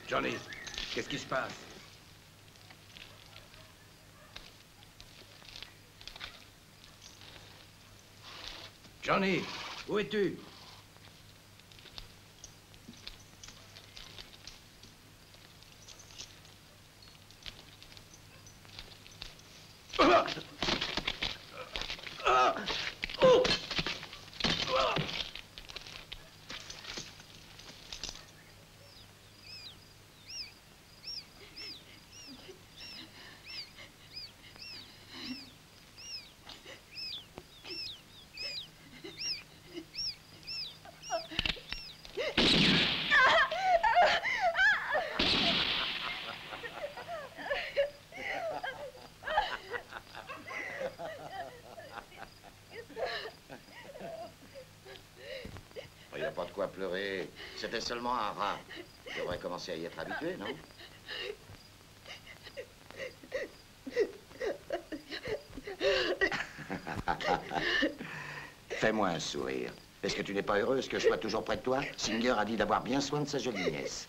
Johnny, qu'est-ce qui se passe? Johnny, où es-tu? Il n'y a pas de quoi pleurer. C'était seulement un rat. Tu devrais commencer à y être habitué, non? Fais-moi un sourire. Est-ce que tu n'es pas heureuse que je sois toujours près de toi? Singer a dit d'avoir bien soin de sa jolie nièce.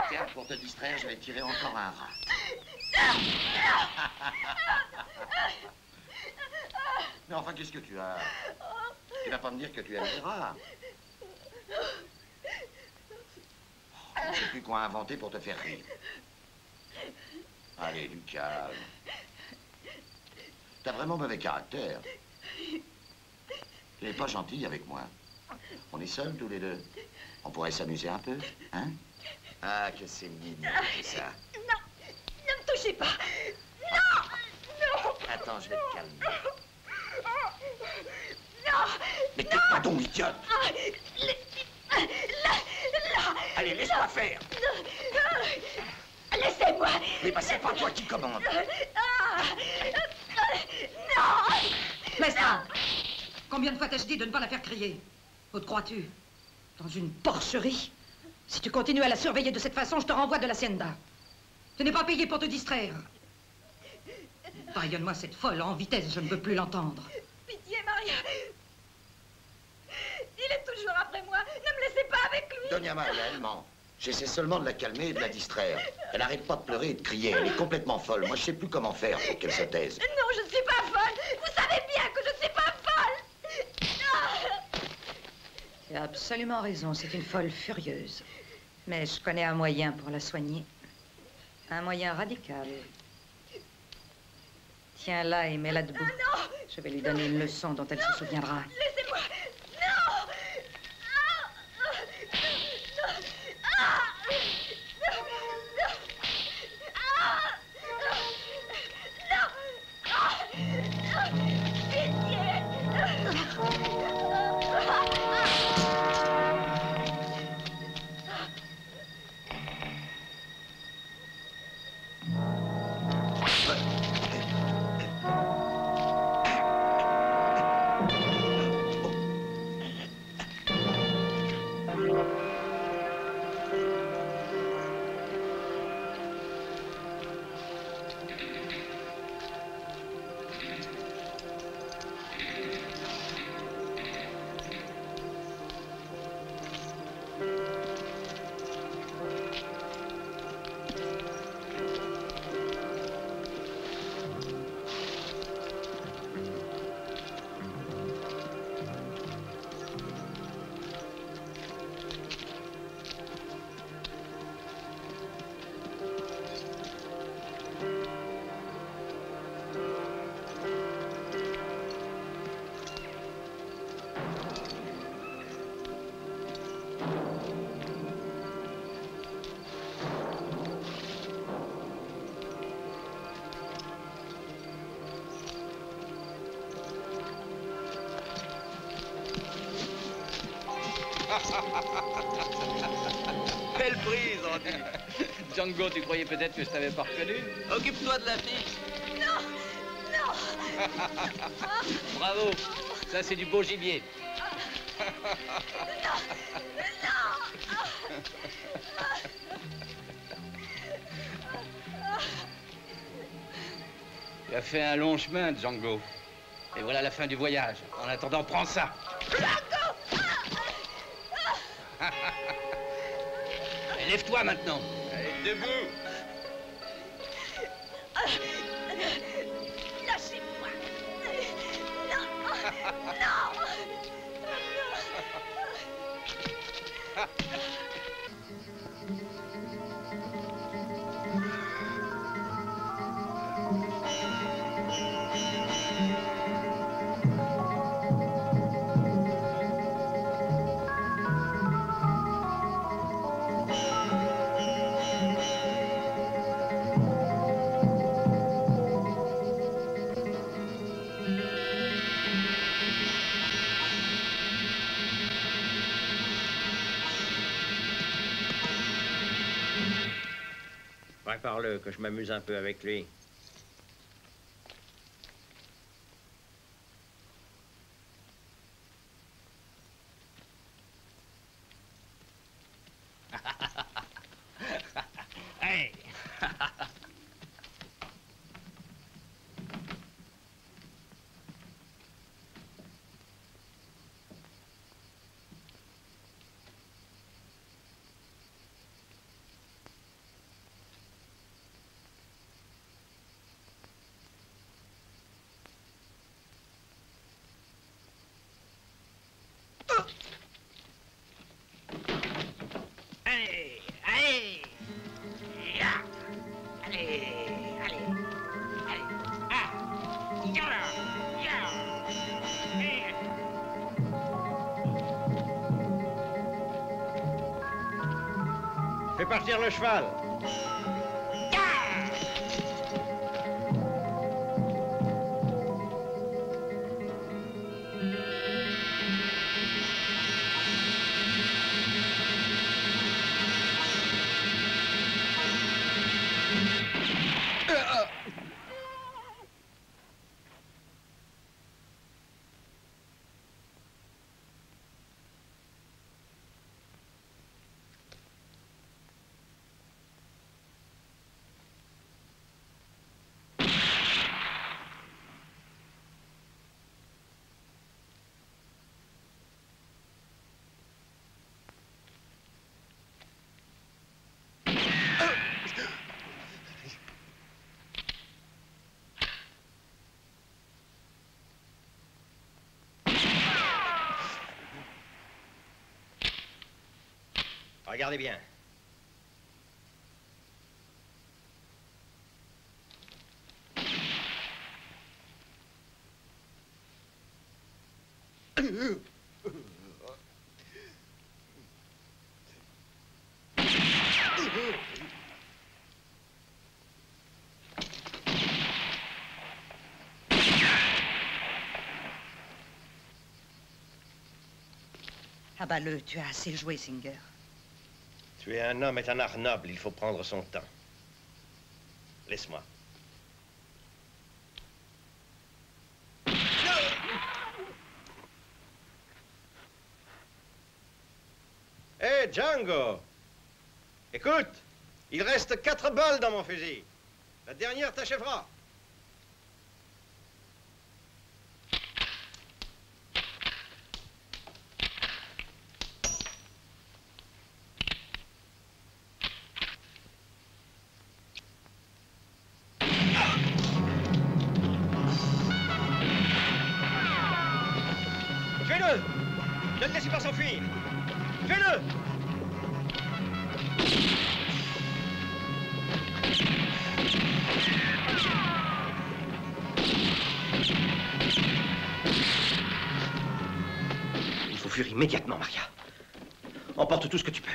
Tiens, pour te distraire, je vais tirer encore un rat. Mais enfin, qu'est-ce que tu as? Tu vas pas me dire que tu aimes les rats. Je ne sais plus quoi inventer pour te faire rire. Allez, du calme. T'as vraiment mauvais caractère. Tu n'es pas gentil avec moi. On est seuls tous les deux. On pourrait s'amuser un peu, hein? Ah, que c'est mignon, tout ça. touchez pas. Non. Non. Attends, je vais te calmer. Non. Mais tais-toi donc, idiote. Là. Allez, laisse-moi faire. Laissez-moi. Mais bah, c'est pas toi qui commande. Non. Mestra, combien de fois t'ai-je dit de ne pas la faire crier? Où te crois-tu? Dans une porcherie? Si tu continues à la surveiller de cette façon, je te renvoie de l'hacienda. Tu n'es pas payé pour te distraire. Bâillonne-moi cette folle en vitesse, je ne veux plus l'entendre. Pitié, Maria. Il est toujours après moi. Ne me laissez pas avec lui. Doña Maria, elle ment. J'essaie seulement de la calmer et de la distraire. Elle n'arrête pas de pleurer et de crier. Elle est complètement folle. Moi, je sais plus comment faire pour qu'elle se taise. Non, je ne suis pas folle. Vous savez bien que je ne suis pas folle. Tu as absolument raison, c'est une folle furieuse. Mais je connais un moyen pour la soigner. Un moyen radical. Tiens-la et mets-la debout. Non. Je vais lui donner une leçon dont elle se souviendra. Laissez-moi. Non. Belle prise, Andy. Django, tu croyais peut-être que je t'avais pas reconnu? Occupe-toi de la fille. Non. Non. Bravo. Ça, c'est du beau gibier. Tu as fait un long chemin, Django. Et voilà la fin du voyage. En attendant, prends ça. Et lève-toi maintenant. Allez, debout. Lâchez-moi. Non. Non. Prépare-le, que je m'amuse un peu avec lui. Hey. Allez, allez. Ya. Allez, allez. Allez. Ah. Ya. Ya. Eh. Fais partir le cheval. Ya. Regardez bien. Abat-le, tu as assez joué, Singer. Tuer un homme est un art noble, il faut prendre son temps. Laisse-moi. Hé, Django! Écoute, il reste 4 balles dans mon fusil. La dernière t'achèvera. Tuez-le! Ne le laissez pas s'enfuir! Tuez-le! Il faut fuir immédiatement, Maria. Emporte tout ce que tu peux.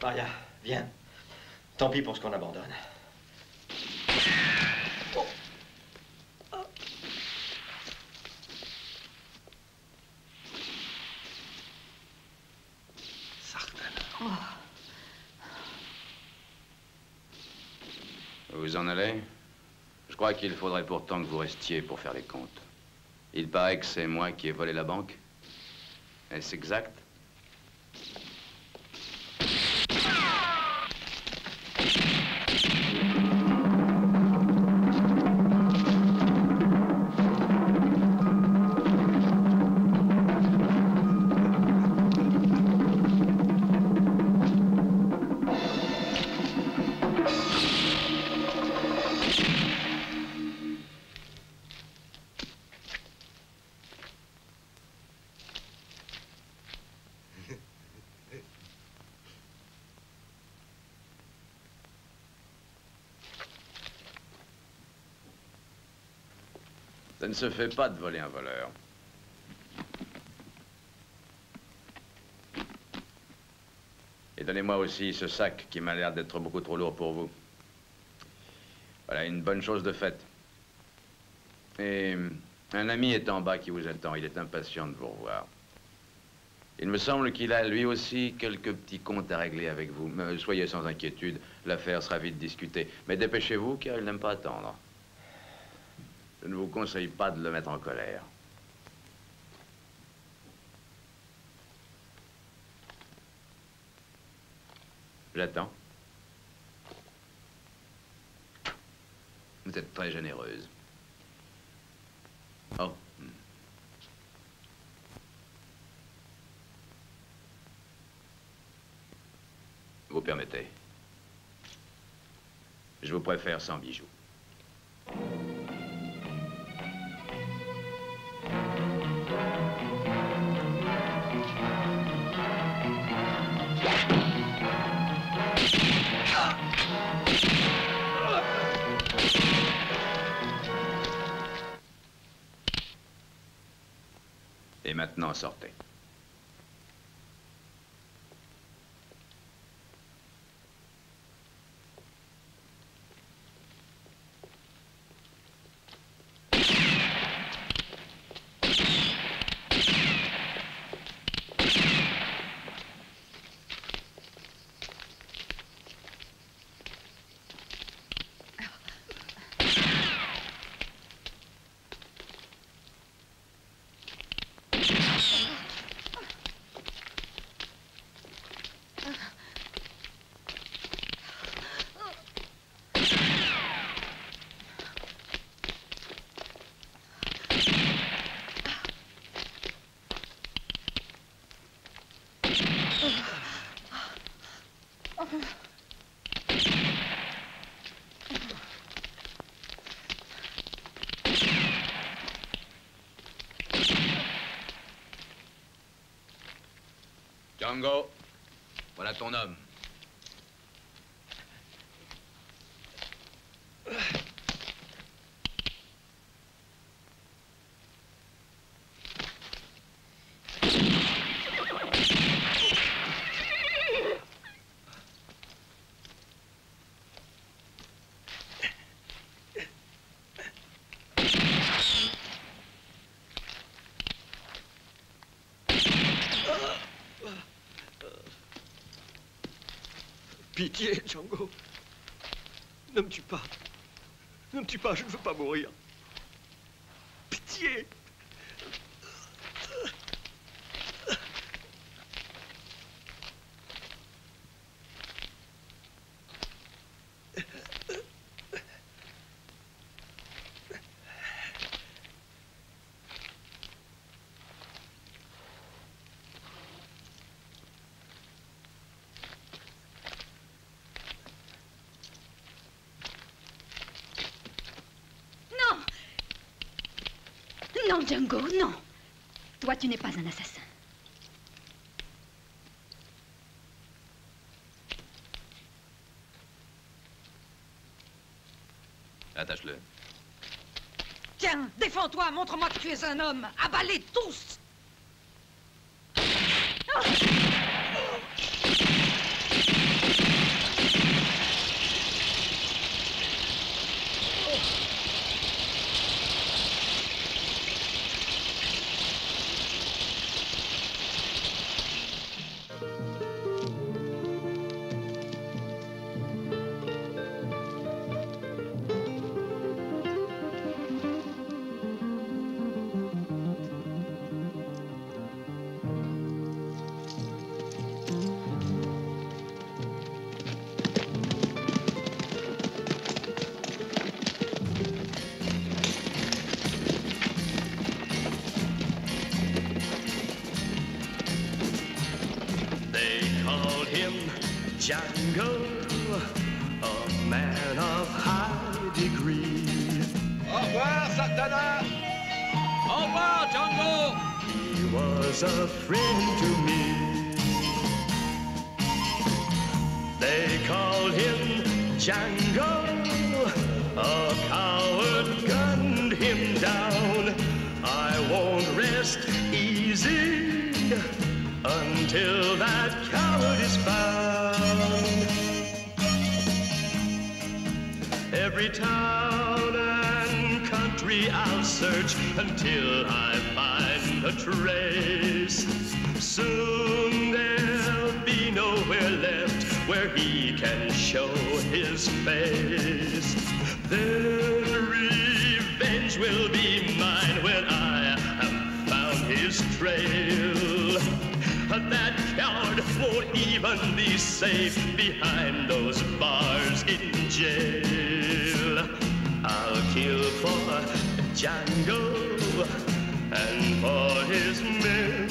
Maria, viens. Tant pis pour ce qu'on abandonne. Vous en allez? Je crois qu'il faudrait pourtant que vous restiez pour faire les comptes. Il paraît que c'est moi qui ai volé la banque. Est-ce exact? Ça ne se fait pas de voler un voleur. Et donnez-moi aussi ce sac qui m'a l'air d'être beaucoup trop lourd pour vous. Voilà une bonne chose de faite. Et un ami est en bas qui vous attend. Il est impatient de vous revoir. Il me semble qu'il a lui aussi quelques petits comptes à régler avec vous. Mais soyez sans inquiétude, l'affaire sera vite discutée. Mais dépêchez-vous car il n'aime pas attendre. Je ne vous conseille pas de le mettre en colère. J'attends. Vous êtes très généreuse. Oh. Vous permettez. Je vous préfère sans bijoux. Et maintenant, sortez. Django, voilà ton homme. Pitié, Django. Ne me tue pas. Ne me tue pas, je ne veux pas mourir. Pitié. Non, Django, non. Toi, tu n'es pas un assassin. Attache-le. Tiens, défends-toi, montre-moi que tu es un homme. Abalez tous. Django, a man of high degree. Au revoir, Sartana. Au revoir, Django. He was a friend to me. They called him Django. A coward gunned him down. I won't rest easy until that coward is found. Every Every town and country I'll search until I find a trace. Soon there'll be nowhere left where he can show his face. Then revenge will be mine when I have found his trail. That coward won't even be safe behind those bars in jail. I'll kill for Django and for his men.